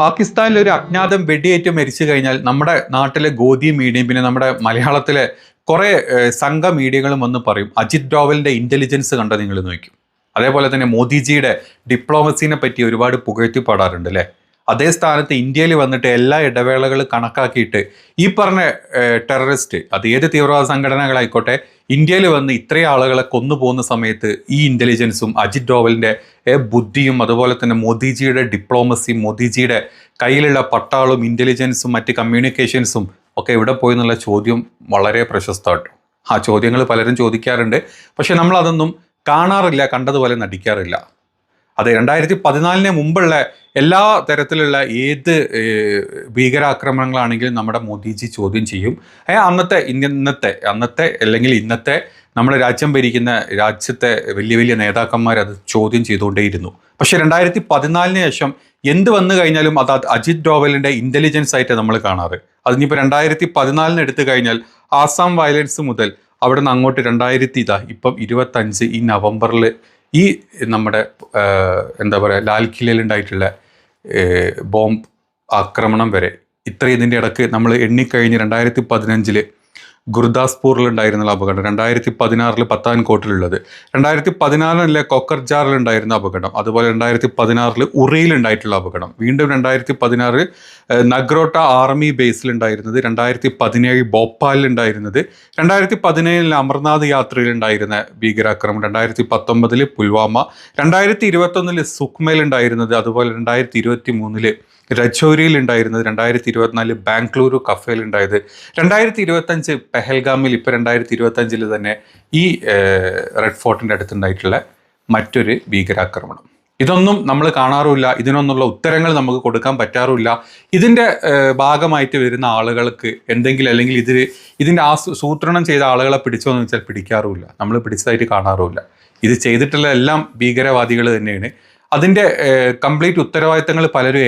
പാകിസ്ഥാനിൽ ഒരു അജ്ഞാതം വെടിയേറ്റ് മരിച്ചു കഴിഞ്ഞാൽ നമ്മുടെ നാട്ടിലെ ഗോദി മീഡിയയും പിന്നെ നമ്മുടെ മലയാളത്തിലെ കുറെ സംഘ മീഡിയകളും വന്ന് പറയും അജിത് ഡോവലിന്റെ ഇന്റലിജൻസ് കണ്ട നിങ്ങൾ നോക്കും. അതേപോലെ തന്നെ മോദിജിയുടെ ഡിപ്ലോമസിനെ പറ്റി ഒരുപാട് പുകഴ്ത്തി പാടാറുണ്ട് അല്ലേ. അതേ സ്ഥാനത്ത് ഇന്ത്യയിൽ വന്നിട്ട് എല്ലാ ഇടവേളകൾ കണക്കാക്കിയിട്ട് ഈ പറഞ്ഞ ടെററിസ്റ്റ് അത് ഏത് തീവ്രവാദ സംഘടനകളായിക്കോട്ടെ ഇന്ത്യയിൽ വന്ന് ഇത്രയും ആളുകളെ കൊന്നുപോകുന്ന സമയത്ത് ഈ ഇന്റലിജൻസും അജിത് ഡോവലിന്റെ ബുദ്ധിയും അതുപോലെ തന്നെ മോദിജിയുടെ ഡിപ്ലോമസിയും മോദിജിയുടെ കയ്യിലുള്ള പട്ടാളും ഇന്റലിജൻസും മറ്റ് കമ്മ്യൂണിക്കേഷൻസും ഒക്കെ എവിടെ പോയി എന്നുള്ള ചോദ്യം വളരെ പ്രശസ്തമായിട്ടു. ആ ചോദ്യങ്ങൾ പലരും ചോദിക്കാറുണ്ട്, പക്ഷെ നമ്മൾ അതൊന്നും കാണാറില്ല, കണ്ടതുപോലെ നടിക്കാറില്ല. അതെ, 2014 മുമ്പുള്ള എല്ലാ തരത്തിലുള്ള ഏത് ഭീകരാക്രമണങ്ങളാണെങ്കിലും നമ്മുടെ മോദിജി ചോദ്യം ചെയ്യും. അന്നത്തെ അല്ലെങ്കിൽ ഇന്നത്തെ നമ്മുടെ രാജ്യം ഭരിക്കുന്ന രാജ്യത്തെ വലിയ വലിയ നേതാക്കന്മാർ അത് ചോദ്യം ചെയ്തുകൊണ്ടേയിരുന്നു. പക്ഷെ 2014 ശേഷം എന്ത് വന്നു കഴിഞ്ഞാലും അത് അജിത് ഡോവലിന്റെ ഇന്റലിജൻസ് ആയിട്ട് നമ്മൾ കാണാറ്. അതിനിപ്പോൾ 2014 എടുത്തു കഴിഞ്ഞാൽ ആസാം വയലൻസ് മുതൽ അവിടെ നിന്ന് അങ്ങോട്ട് 2025 ഈ നവംബറിൽ ഈ നമ്മുടെ എന്താ പറയുക ലാൽ കില്ലയിൽ ഉണ്ടായിട്ടുള്ള ബോംബ് ആക്രമണം വരെ ഇത്രയും ഇതിൻ്റെ ഇടയ്ക്ക് നമ്മൾ എണ്ണിക്കഴിഞ്ഞ് 2015 ഗുർദാസ്പൂറിലുണ്ടായിരുന്ന അപകടം, 2016 പത്താൻകോട്ടിലുള്ളത്, 2014 കൊക്കർജാറിലുണ്ടായിരുന്ന അപകടം, അതുപോലെ 2016 ഉറിയിലുണ്ടായിട്ടുള്ള അപകടം, വീണ്ടും 2016 നഗ്രോട്ട ആർമി ബേസിലുണ്ടായിരുന്നത്, 2017 ഭോപ്പാലിലുണ്ടായിരുന്നത്, 2017 അമർനാഥ് യാത്രയിലുണ്ടായിരുന്ന ഭീകരാക്രമണം, 2019 പുൽവാമ, 2021 സുക്മയിലുണ്ടായിരുന്നത്, അതുപോലെ 2023 രജോരിയിൽ ഉണ്ടായിരുന്നത്, 2024 ബാംഗ്ലൂരു കഫേലുണ്ടായത്, 2025 പെഹൽഗാമിൽ, ഇപ്പോൾ 2025 തന്നെ ഈ റെഡ് ഫോർട്ടിൻ്റെ അടുത്തുണ്ടായിട്ടുള്ള മറ്റൊരു ഭീകരാക്രമണം. ഇതൊന്നും നമ്മൾ കാണാറുമില്ല, ഇതിനൊന്നുള്ള ഉത്തരങ്ങൾ നമുക്ക് കൊടുക്കാൻ പറ്റാറുമില്ല. ഇതിൻ്റെ ഭാഗമായിട്ട് വരുന്ന ആളുകൾക്ക് എന്തെങ്കിലും അല്ലെങ്കിൽ ഇതിൻ്റെ സൂത്രണം ചെയ്ത ആളുകളെ പിടിച്ചോ എന്ന് വെച്ചാൽ പിടിക്കാറുമില്ല, നമ്മൾ പിടിച്ചതായിട്ട് കാണാറുമില്ല. ഇത് ചെയ്തിട്ടുള്ള എല്ലാം ഭീകരവാദികൾ തന്നെയാണ്. അതിൻ്റെ കംപ്ലീറ്റ് ഉത്തരവാദിത്തങ്ങൾ പലരും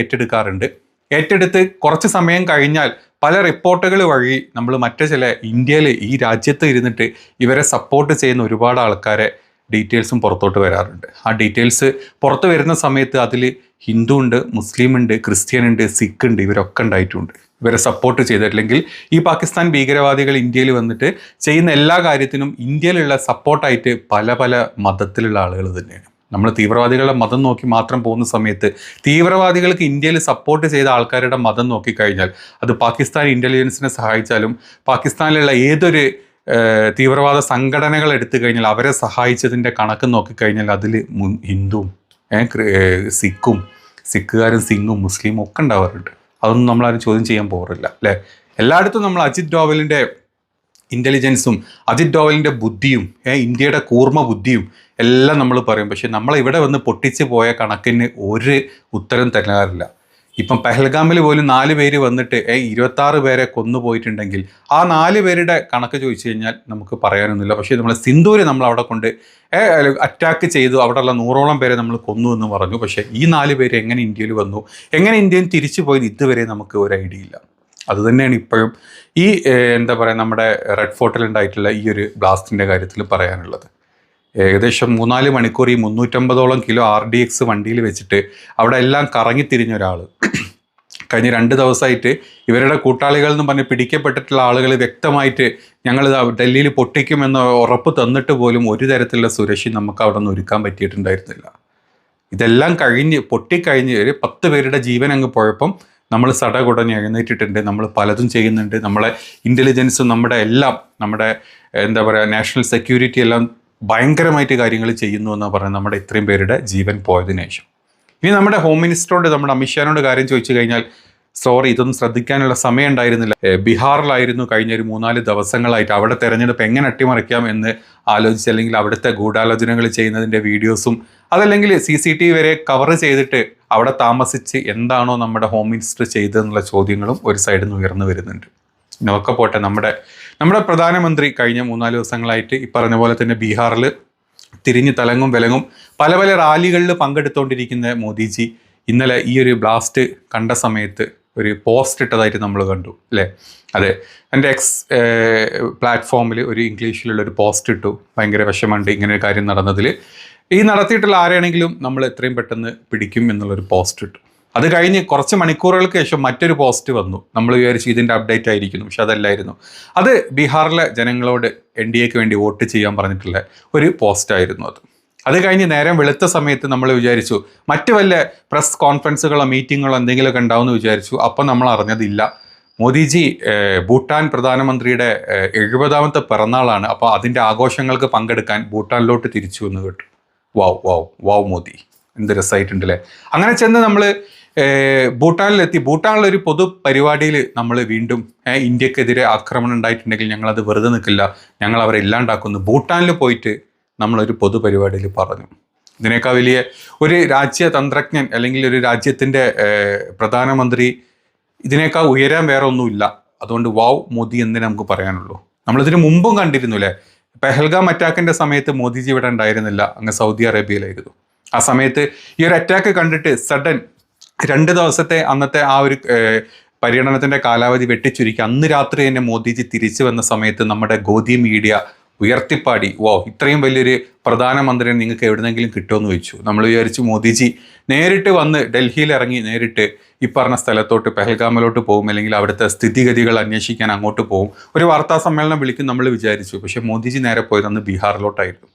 ഏറ്റെടുത്ത് കുറച്ച് സമയം കഴിഞ്ഞാൽ പല റിപ്പോർട്ടുകൾ വഴി നമ്മൾ മറ്റു ചില ഇന്ത്യയിൽ ഈ രാജ്യത്ത് ഇരുന്നിട്ട് ഇവരെ സപ്പോർട്ട് ചെയ്യുന്ന ഒരുപാട് ആൾക്കാരെ ഡീറ്റെയിൽസും പുറത്തോട്ട് വരാറുണ്ട്. ആ ഡീറ്റെയിൽസ് പുറത്ത് വരുന്ന സമയത്ത് അതിൽ ഹിന്ദു ഉണ്ട്, മുസ്ലിം ഉണ്ട്, ക്രിസ്ത്യൻ ഉണ്ട്, സിഖ് ഉണ്ട്, ഇവരൊക്കെ ഉണ്ടായിട്ടുണ്ട്. ഇവരെ സപ്പോർട്ട് ചെയ്തിട്ടില്ലെങ്കിൽ ഈ പാകിസ്ഥാൻ ഭീകരവാദികൾ ഇന്ത്യയിൽ വന്നിട്ട് ചെയ്യുന്ന എല്ലാ കാര്യത്തിനും ഇന്ത്യയിലുള്ള സപ്പോർട്ടായിട്ട് പല പല മതത്തിലുള്ള ആളുകൾ തന്നെയാണ്. നമ്മൾ തീവ്രവാദികളുടെ മതം നോക്കി മാത്രം പോകുന്ന സമയത്ത് തീവ്രവാദികൾക്ക് ഇന്ത്യയിൽ സപ്പോർട്ട് ചെയ്ത ആൾക്കാരുടെ മതം നോക്കിക്കഴിഞ്ഞാൽ അത് പാകിസ്ഥാൻ ഇൻ്റലിജൻസിനെ സഹായിച്ചാലും പാകിസ്ഥാനിലുള്ള ഏതൊരു തീവ്രവാദ സംഘടനകൾ എടുത്തു കഴിഞ്ഞാൽ അവരെ സഹായിച്ചതിൻ്റെ കണക്ക് നോക്കിക്കഴിഞ്ഞാൽ അതിൽ ഹിന്ദുവും സിഖുകാരും സിഖും മുസ്ലിമും ഒക്കെ ഉണ്ടാവാറുണ്ട്. അതൊന്നും നമ്മളാരും ചോദ്യം ചെയ്യാൻ പോകാറില്ല അല്ലേ. എല്ലായിടത്തും നമ്മൾ അജിത് ഡോവലിൻ്റെ ഇൻ്റലിജൻസും അജിത് ഡോവലിൻ്റെ ബുദ്ധിയും ഇന്ത്യയുടെ കൂർമ്മ ബുദ്ധിയും എല്ലാം നമ്മൾ പറയും. പക്ഷെ നമ്മളിവിടെ വന്ന് പൊട്ടിച്ച് പോയ കണക്കിന് ഒരു ഉത്തരം തരാറില്ല. ഇപ്പം പെഹൽഗാമിൽ പോലും 4 പേര് വന്നിട്ട് 26 പേരെ കൊന്നുപോയിട്ടുണ്ടെങ്കിൽ ആ 4 പേരുടെ കണക്ക് ചോദിച്ചു കഴിഞ്ഞാൽ നമുക്ക് പറയാനൊന്നുമില്ല. പക്ഷേ നമ്മൾ സിന്ദൂര് നമ്മൾ അവിടെ കൊണ്ട് അറ്റാക്ക് ചെയ്തു, അവിടെയുള്ള 100ഓളം പേരെ നമ്മൾ കൊന്നു എന്ന് പറഞ്ഞു. പക്ഷേ ഈ 4 പേര് എങ്ങനെ ഇന്ത്യയിൽ വന്നു, എങ്ങനെ ഇന്ത്യയിൽ തിരിച്ചു പോയത് ഇതുവരെ നമുക്ക് ഒരു ഐഡിയ ഇല്ല. അതുതന്നെയാണ് ഇപ്പോഴും ഈ എന്താ പറയുക നമ്മുടെ റെഡ് ഫോർട്ടിൽ ഉണ്ടായിട്ടുള്ള ഈ ഒരു ബ്ലാസ്റ്റിൻ്റെ കാര്യത്തിൽ പറയാനുള്ളത്. ഏകദേശം 3-4 മണിക്കൂർ ഈ 350ഓളം കിലോ RDX വണ്ടിയിൽ വെച്ചിട്ട് അവിടെ എല്ലാം കറങ്ങിത്തിരിഞ്ഞ ഒരാൾ കഴിഞ്ഞ 2 ദിവസമായിട്ട് ഇവരുടെ കൂട്ടാളികൾ എന്ന് പറഞ്ഞ് പിടിക്കപ്പെട്ടിട്ടുള്ള ആളുകൾ വ്യക്തമായിട്ട് ഞങ്ങൾ ഡൽഹിയിൽ പൊട്ടിക്കുമെന്ന് ഉറപ്പ് തന്നിട്ട് പോലും ഒരു തരത്തിലുള്ള സുരക്ഷ നമുക്ക് അവിടെ നിന്ന് ഒരുക്കാൻ പറ്റിയിട്ടുണ്ടായിരുന്നില്ല. ഇതെല്ലാം പൊട്ടിക്കഴിഞ്ഞ് ഒരു 10 പേരുടെ ജീവൻ അങ്ങ് പോയപ്പം നമ്മൾ സടകുടഞ്ഞ് എഴുന്നേറ്റിട്ടുണ്ട്. നമ്മൾ പലതും ചെയ്യുന്നുണ്ട്. നമ്മളെ ഇൻ്റലിജൻസും നമ്മുടെ എല്ലാം നമ്മുടെ എന്താ പറയുക നാഷണൽ സെക്യൂരിറ്റി എല്ലാം ഭയങ്കരമായിട്ട് കാര്യങ്ങൾ ചെയ്യുന്നു എന്നാണ് പറയുന്നത് നമ്മുടെ ഇത്രയും പേരുടെ ജീവൻ പോയതിനു ശേഷം. ഇനി നമ്മുടെ ഹോം മിനിസ്റ്ററോട് നമ്മുടെ അമിത്ഷാനോട് കാര്യം ചോദിച്ചു കഴിഞ്ഞാൽ സോറി ഇതൊന്നും ശ്രദ്ധിക്കാനുള്ള സമയം ഉണ്ടായിരുന്നില്ല. ബീഹാറിലായിരുന്നു കഴിഞ്ഞ ഒരു 3-4 ദിവസങ്ങളായിട്ട് അവിടെ തെരഞ്ഞെടുപ്പ് എങ്ങനെ അട്ടിമറിക്കാം എന്ന് ആലോചിച്ച് അല്ലെങ്കിൽ അവിടുത്തെ ഗൂഢാലോചനകൾ ചെയ്യുന്നതിൻ്റെ വീഡിയോസും അതല്ലെങ്കിൽ CCTV വരെ കവർ ചെയ്തിട്ട് അവിടെ താമസിച്ച് എന്താണോ നമ്മുടെ ഹോം മിനിസ്റ്റർ ചെയ്തതെന്നുള്ള ചോദ്യങ്ങളും ഒരു സൈഡിൽ നിന്ന് ഉയർന്നു വരുന്നുണ്ട്. ഇതൊക്കെ പോട്ടെ, നമ്മുടെ പ്രധാനമന്ത്രി കഴിഞ്ഞ 3-4 ദിവസങ്ങളായിട്ട് ഈ പറഞ്ഞ പോലെ തന്നെ ബീഹാറിൽ തിരിഞ്ഞ് തലങ്ങും വിലങ്ങും പല പല റാലികളിൽ പങ്കെടുത്തുകൊണ്ടിരിക്കുന്ന മോദിജി ഇന്നലെ ഈ ഒരു ബ്ലാസ്റ്റ് കണ്ട സമയത്ത് ഒരു പോസ്റ്റ് ഇട്ടതായിട്ട് നമ്മൾ കണ്ടു അല്ലേ. അതെ, എൻ്റെ പ്ലാറ്റ്ഫോമിൽ ഒരു ഇംഗ്ലീഷിലുള്ളൊരു പോസ്റ്റ് ഇട്ടു. ഭയങ്കര വിഷമമുണ്ട് ഇങ്ങനെ ഒരു കാര്യം നടന്നതിൽ. ഈ നടത്തിയിട്ടുള്ള ആരെയാണെങ്കിലും നമ്മൾ എത്രയും പെട്ടെന്ന് പിടിക്കും എന്നുള്ളൊരു പോസ്റ്റ് ഇട്ടു. അത് കഴിഞ്ഞ് കുറച്ച് മണിക്കൂറുകൾക്ക് ശേഷം മറ്റൊരു പോസ്റ്റ് വന്നു. നമ്മൾ വിചാരിച്ചു ഇതിൻ്റെ അപ്ഡേറ്റ് ആയിരിക്കുന്നു, പക്ഷെ അതല്ലായിരുന്നു. അത് ബീഹാറിലെ ജനങ്ങളോട് NDAക്ക് വേണ്ടി വോട്ട് ചെയ്യാൻ പറഞ്ഞിട്ടുള്ള ഒരു പോസ്റ്റായിരുന്നു അത്. അത് കഴിഞ്ഞ് നേരം വെളുത്ത സമയത്ത് നമ്മൾ വിചാരിച്ചു മറ്റു വല്ല പ്രസ് കോൺഫറൻസുകളോ മീറ്റിങ്ങുകളോ എന്തെങ്കിലുമൊക്കെ ഉണ്ടാവുമെന്ന് വിചാരിച്ചു. അപ്പം നമ്മൾ അറിഞ്ഞതില്ല, മോദിജി ഭൂട്ടാൻ പ്രധാനമന്ത്രിയുടെ 70ാമത്തെ പിറന്നാളാണ്. അപ്പോൾ അതിൻ്റെ ആഘോഷങ്ങൾക്ക് പങ്കെടുക്കാൻ ഭൂട്ടാനിലോട്ട് തിരിച്ചു എന്ന് കേട്ടു. വാവ് വാവ് വാവ് മോദി, എന്ത് രസമായിട്ടുണ്ടല്ലേ. അങ്ങനെ ചെന്ന് നമ്മൾ ഭൂട്ടാനിലെത്തി. ഭൂട്ടാനിലൊരു പൊതു പരിപാടിയിൽ നമ്മൾ വീണ്ടും ഇന്ത്യക്കെതിരെ ആക്രമണം ഉണ്ടായിട്ടുണ്ടെങ്കിൽ ഞങ്ങളത് വെറുതെ നിൽക്കില്ല, ഞങ്ങൾ അവരെ ഇല്ലാണ്ടാക്കുന്നു. ഭൂട്ടാനിൽ പോയിട്ട് നമ്മളൊരു പൊതു പരിപാടിയിൽ പറഞ്ഞു. ഇതിനേക്കാൾ വലിയ ഒരു രാജ്യതന്ത്രജ്ഞൻ അല്ലെങ്കിൽ ഒരു രാജ്യത്തിൻ്റെ പ്രധാനമന്ത്രി ഇതിനേക്കാൾ ഉയരാൻ വേറെ ഒന്നുമില്ല. അതുകൊണ്ട് വാവ് മോദി എന്നേ നമുക്ക് പറയാനുള്ളൂ. നമ്മളിതിന് മുമ്പും കണ്ടിരുന്നു അല്ലേ, പെഹൽഗാം അറ്റാക്കിൻ്റെ സമയത്ത് മോദിജി ഇവിടെ ഉണ്ടായിരുന്നില്ല, അങ്ങ് സൗദി അറേബ്യയിലായിരുന്നു. ആ സമയത്ത് ഈ ഒരു അറ്റാക്ക് കണ്ടിട്ട് സഡൻ 2 ദിവസത്തെ അന്നത്തെ ആ ഒരു പര്യടനത്തിൻ്റെ കാലാവധി വെട്ടിച്ചുരുക്കി അന്ന് രാത്രി തന്നെ മോദിജി തിരിച്ചു വന്ന സമയത്ത് നമ്മുടെ ഗോദി മീഡിയ ഉയർത്തിപ്പാടി, വോ ഇത്രയും വലിയൊരു പ്രധാനമന്ത്രിയെ നിങ്ങൾക്ക് എവിടെന്നെങ്കിലും കിട്ടുമെന്ന് ചോദിച്ചു. നമ്മൾ വിചാരിച്ചു മോദിജി നേരിട്ട് വന്ന് ഡൽഹിയിൽ ഇറങ്ങി നേരിട്ട് ഈ പറഞ്ഞ സ്ഥലത്തോട്ട് പെഹൽഗാമിലോട്ട് പോകും, അല്ലെങ്കിൽ അവിടുത്തെ സ്ഥിതിഗതികൾ അന്വേഷിക്കാൻ അങ്ങോട്ട് പോകും, ഒരു വാർത്താ സമ്മേളനം വിളിക്കും നമ്മൾ വിചാരിച്ചു. പക്ഷേ മോദിജി നേരെ പോയത് അന്ന് ബീഹാറിലോട്ടായിരുന്നു.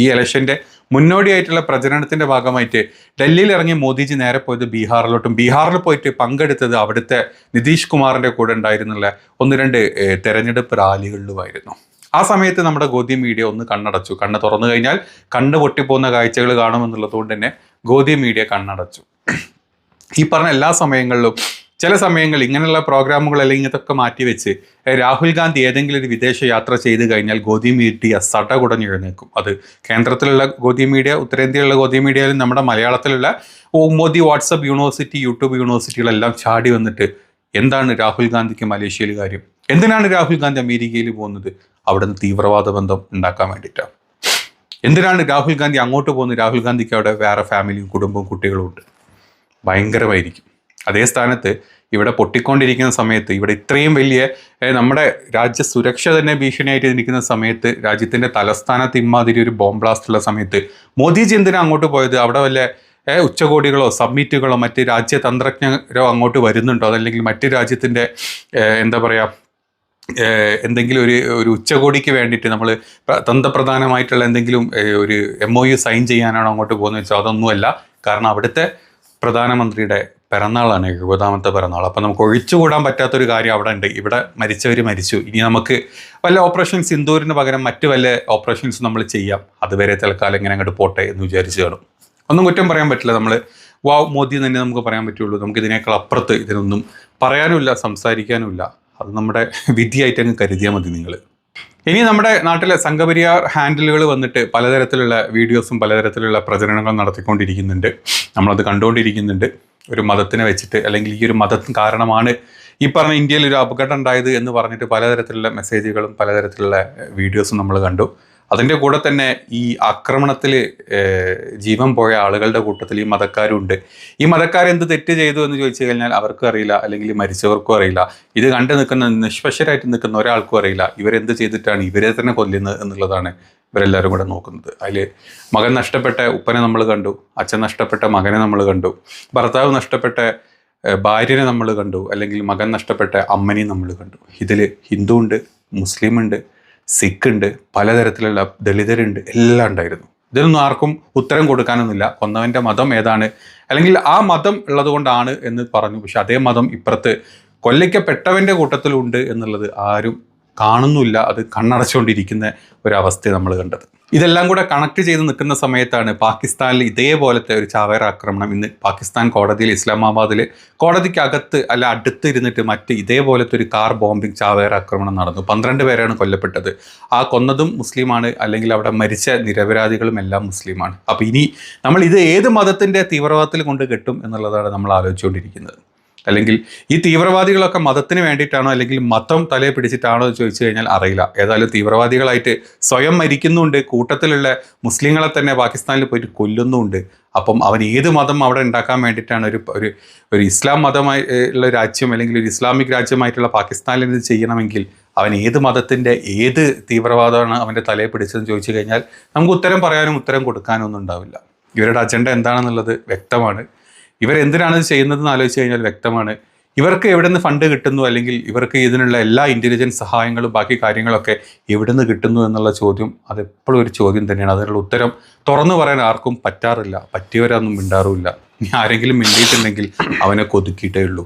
ഈ ഇലക്ഷൻ്റെ മുന്നോടിയായിട്ടുള്ള പ്രചരണത്തിൻ്റെ ഭാഗമായിട്ട് ഡൽഹിയിൽ ഇറങ്ങി മോദിജി നേരെ പോയത് ബീഹാറിലോട്ടും. ബീഹാറിൽ പോയിട്ട് പങ്കെടുത്തത് അവിടുത്തെ നിതീഷ് കുമാറിൻ്റെ കൂടെ ഉണ്ടായിരുന്നുള്ള 1-2 തെരഞ്ഞെടുപ്പ് റാലികളിലുമായിരുന്നു. ആ സമയത്ത് നമ്മുടെ ഗോദി മീഡിയ ഒന്ന് കണ്ണടച്ചു. കണ്ണ് തുറന്നു കഴിഞ്ഞാൽ കണ്ണ് പൊട്ടിപ്പോകുന്ന കാഴ്ചകൾ കാണുമെന്നുള്ളതുകൊണ്ട് തന്നെ ഗോദി മീഡിയ കണ്ണടച്ചു. ഈ പറഞ്ഞ എല്ലാ സമയങ്ങളിലും ചില സമയങ്ങളിൽ ഇങ്ങനെയുള്ള പ്രോഗ്രാമുകൾ അല്ലെങ്കിൽ ഇതൊക്കെ മാറ്റിവെച്ച് രാഹുൽ ഗാന്ധി ഏതെങ്കിലും ഒരു വിദേശ യാത്ര ചെയ്ത് കഴിഞ്ഞാൽ ഗോദി മീഡിയ സടകുടഞ്ഞ് എഴുന്നേക്കും. അത് കേന്ദ്രത്തിലുള്ള ഗോദി മീഡിയ, ഉത്തരേന്ത്യയിലുള്ള ഗോദി മീഡിയയിലും നമ്മുടെ മലയാളത്തിലുള്ള മോദി വാട്സപ്പ് യൂണിവേഴ്സിറ്റി, യൂട്യൂബ് യൂണിവേഴ്സിറ്റികളെല്ലാം ചാടി വന്നിട്ട് എന്താണ് രാഹുൽ ഗാന്ധിക്ക് മലേഷ്യയിൽ കാര്യം, എന്തിനാണ് രാഹുൽ ഗാന്ധി അമേരിക്കയിൽ പോകുന്നത്, അവിടെ നിന്ന് തീവ്രവാദ ബന്ധം ഉണ്ടാക്കാൻ വേണ്ടിയിട്ടാണ്. എന്തിനാണ് രാഹുൽ ഗാന്ധി അങ്ങോട്ട് പോകുന്നത്, രാഹുൽ ഗാന്ധിക്ക് അവിടെ വേറെ ഫാമിലിയും കുടുംബവും കുട്ടികളും ഉണ്ട്. ഭയങ്കരമായിരിക്കും. അതേ സ്ഥാനത്ത് ഇവിടെ പൊട്ടിക്കൊണ്ടിരിക്കുന്ന സമയത്ത്, ഇവിടെ ഇത്രയും വലിയ നമ്മുടെ രാജ്യ സുരക്ഷ തന്നെ ഭീഷണിയായിട്ട് ഇരിക്കുന്ന സമയത്ത്, രാജ്യത്തിൻ്റെ തലസ്ഥാനത്ത് ഇമാതിരി ഒരു ബോംബ് ബ്ലാസ്റ്റ് ഉള്ള സമയത്ത് മോദിജി എന്തിനാണ് അങ്ങോട്ട് പോയത്? അവിടെ വല്ല ഉച്ചകോടികളോ സബ്മിറ്റുകളോ മറ്റ് രാജ്യതന്ത്രജ്ഞരോ അങ്ങോട്ട് വരുന്നുണ്ടോ? അതല്ലെങ്കിൽ മറ്റ് രാജ്യത്തിൻ്റെ എന്താ പറയുക എന്തെങ്കിലും ഒരു ഉച്ചകോടിക്ക് വേണ്ടിയിട്ട് നമ്മൾ തന്ത്രപ്രധാനമായിട്ടുള്ള എന്തെങ്കിലും ഒരു MOU സൈൻ ചെയ്യാനാണോ അങ്ങോട്ട് പോകുന്നത് വെച്ചാൽ അതൊന്നുമല്ല. കാരണം അവിടുത്തെ പ്രധാനമന്ത്രിയുടെ പിറന്നാളാണ്, 70ാമത്തെ പിറന്നാൾ. അപ്പോൾ നമുക്ക് ഒഴിച്ചുകൂടാൻ പറ്റാത്തൊരു കാര്യം അവിടെ ഉണ്ട്. ഇവിടെ മരിച്ചവർ മരിച്ചു. ഇനി നമുക്ക് വല്ല ഓപ്പറേഷൻ സിന്ദൂരിന് പകരം മറ്റു വല്ല ഓപ്പറേഷൻസ് നമ്മൾ ചെയ്യാം. അതുവരെ തൽക്കാലം ഇങ്ങനെ അങ്ങോട്ട് പോട്ടെ എന്ന് വിചാരിച്ചു കാണും. ഒന്നും കുറ്റം പറയാൻ പറ്റില്ല. നമ്മൾ വാവ് മോദി തന്നെ നമുക്ക് പറയാൻ പറ്റുള്ളൂ. നമുക്ക് ഇതിനേക്കാൾ അപ്പുറത്ത് ഇതിനൊന്നും പറയാനുമില്ല, സംസാരിക്കാനുമില്ല. അത് നമ്മുടെ വിധിയായിട്ട് അങ്ങ് കരുതിയാൽ മതി നിങ്ങൾ. ഇനി നമ്മുടെ നാട്ടിലെ സംഘപരിവാർ ഹാൻഡിലുകൾ വന്നിട്ട് പലതരത്തിലുള്ള വീഡിയോസും പലതരത്തിലുള്ള പ്രചരണങ്ങളും നടത്തിക്കൊണ്ടിരിക്കുന്നുണ്ട്. നമ്മളത് കണ്ടുകൊണ്ടിരിക്കുന്നുണ്ട്. ഒരു മതത്തിനെ വെച്ചിട്ട് അല്ലെങ്കിൽ ഈ ഒരു മതത്തിന് കാരണമാണ് ഈ പറഞ്ഞ ഇന്ത്യയിൽ ഒരു അപകടം ഉണ്ടായത് എന്ന് പറഞ്ഞിട്ട് പലതരത്തിലുള്ള മെസ്സേജുകളും പലതരത്തിലുള്ള വീഡിയോസും നമ്മൾ കണ്ടു. അതിൻ്റെ കൂടെ തന്നെ ഈ ആക്രമണത്തിൽ ജീവൻ പോയ ആളുകളുടെ കൂട്ടത്തിൽ ഈ മതക്കാരുണ്ട്. ഈ മതക്കാരെന്ത് തെറ്റ് ചെയ്തു എന്ന് ചോദിച്ചു കഴിഞ്ഞാൽ അവർക്കും അറിയില്ല, അല്ലെങ്കിൽ മരിച്ചവർക്കും അറിയില്ല. ഇത് കണ്ടു നിൽക്കുന്ന നിഷ്പക്ഷരായിട്ട് നിൽക്കുന്ന ഒരാൾക്കും അറിയില്ല ഇവരെന്ത് ചെയ്തിട്ടാണ് ഇവരെ തന്നെ കൊല്ലുന്നത് എന്നുള്ളതാണ് ഇവരെല്ലാവരും കൂടെ നോക്കുന്നത്. അതിൽ മകൻ നഷ്ടപ്പെട്ട ഉപ്പനെ നമ്മൾ കണ്ടു, അച്ഛൻ നഷ്ടപ്പെട്ട മകനെ നമ്മൾ കണ്ടു, ഭർത്താവ് നഷ്ടപ്പെട്ട ഭാര്യനെ നമ്മൾ കണ്ടു, അല്ലെങ്കിൽ മകൻ നഷ്ടപ്പെട്ട അമ്മനെയും നമ്മൾ കണ്ടു. ഇതിൽ ഹിന്ദു ഉണ്ട്, മുസ്ലിം ഉണ്ട്, സിഖ് ഉണ്ട്, പലതരത്തിലുള്ള ദളിതരുണ്ട്, എല്ലാം ഉണ്ടായിരുന്നു. ഇതിനൊന്നും ആർക്കും ഉത്തരം കൊടുക്കാനൊന്നുമില്ല. കൊന്നവൻ്റെ മതം ഏതാണ്, അല്ലെങ്കിൽ ആ മതം ഉള്ളത് കൊണ്ടാണ് എന്ന് പറഞ്ഞു. പക്ഷെ അതേ മതം ഇപ്പുറത്ത് കൊല്ലിക്കപ്പെട്ടവൻ്റെ കൂട്ടത്തിലുണ്ട് എന്നുള്ളത് ആരും കാണുന്നില്ല. അത് കണ്ണടച്ചുകൊണ്ടിരിക്കുന്ന ഒരവസ്ഥ നമ്മൾ കണ്ടത്. ഇതെല്ലാം കൂടെ കണക്ട് ചെയ്ത് നിൽക്കുന്ന സമയത്താണ് പാകിസ്ഥാനിൽ ഇതേപോലത്തെ ഒരു ചാവേർ ആക്രമണം ഇന്ന് പാകിസ്ഥാൻ കോടതിയിൽ, ഇസ്ലാമാബാദിൽ കോടതിക്കകത്ത് അല്ല അടുത്ത് ഇരുന്നിട്ട് മറ്റ് ഇതേപോലത്തെ ഒരു കാർ ബോംബിംഗ് ചാവേർ ആക്രമണം നടന്നു. 12 പേരാണ് കൊല്ലപ്പെട്ടത്. ആ കൊന്നതും മുസ്ലിമാണ്, അല്ലെങ്കിൽ അവിടെ മരിച്ച നിരപരാധികളും എല്ലാം മുസ്ലിമാണ്. അപ്പോൾ ഇനി നമ്മൾ ഇത് ഏത് മതത്തിൻ്റെ തീവ്രവാദത്തിൽ കൊണ്ട് കെട്ടും എന്നുള്ളതാണ് നമ്മൾ ആലോചിച്ചുകൊണ്ടിരിക്കുന്നത്. അല്ലെങ്കിൽ ഈ തീവ്രവാദികളൊക്കെ മതത്തിന് വേണ്ടിയിട്ടാണോ അല്ലെങ്കിൽ മതം തലയെ പിടിച്ചിട്ടാണോ എന്ന് ചോദിച്ചു കഴിഞ്ഞാൽ അറിയില്ല. ഏതായാലും തീവ്രവാദികളായിട്ട് സ്വയം മരിക്കുന്നുണ്ട്, കൂട്ടത്തിലുള്ള മുസ്ലിങ്ങളെ തന്നെ പാകിസ്ഥാനിൽ പോയിട്ട് കൊല്ലുന്നുമുണ്ട്. അപ്പം അവൻ ഏത് മതം അവിടെ ഉണ്ടാക്കാൻ വേണ്ടിയിട്ടാണ് ഒരു ഇസ്ലാം മതമായി ഉള്ള രാജ്യം അല്ലെങ്കിൽ ഒരു ഇസ്ലാമിക് രാജ്യമായിട്ടുള്ള പാകിസ്ഥാനിൽ ഇത് ചെയ്യണമെങ്കിൽ അവൻ ഏത് മതത്തിൻ്റെ ഏത് തീവ്രവാദമാണ് അവൻ്റെ തലയെ പിടിച്ചതെന്ന് ചോദിച്ചു കഴിഞ്ഞാൽ നമുക്ക് ഉത്തരം പറയാനും ഉത്തരം കൊടുക്കാനും ഒന്നും ഉണ്ടാവില്ല. ഇവരുടെ അജണ്ട എന്താണെന്നുള്ളത് വ്യക്തമാണ്. ഇവരെന്തിനാണ് ഇത് ചെയ്യുന്നതെന്ന് ആലോചിച്ച് കഴിഞ്ഞാൽ വ്യക്തമാണ്. ഇവർക്ക് എവിടെ നിന്ന് ഫണ്ട് കിട്ടുന്നു, അല്ലെങ്കിൽ ഇവർക്ക് ഇതിനുള്ള എല്ലാ ഇൻ്റലിജൻസ് സഹായങ്ങളും ബാക്കി കാര്യങ്ങളൊക്കെ എവിടെ നിന്ന് കിട്ടുന്നു എന്നുള്ള ചോദ്യം അതെപ്പോഴും ഒരു ചോദ്യം തന്നെയാണ്. അതിനുള്ള ഉത്തരം തുറന്നു പറയാൻ ആർക്കും പറ്റാറില്ല, പറ്റിയവരൊന്നും മിണ്ടാറുമില്ല. ആരെങ്കിലും മിണ്ടിയിട്ടുണ്ടെങ്കിൽ അവനെ കൊതുക്കിയിട്ടേ ഉള്ളൂ.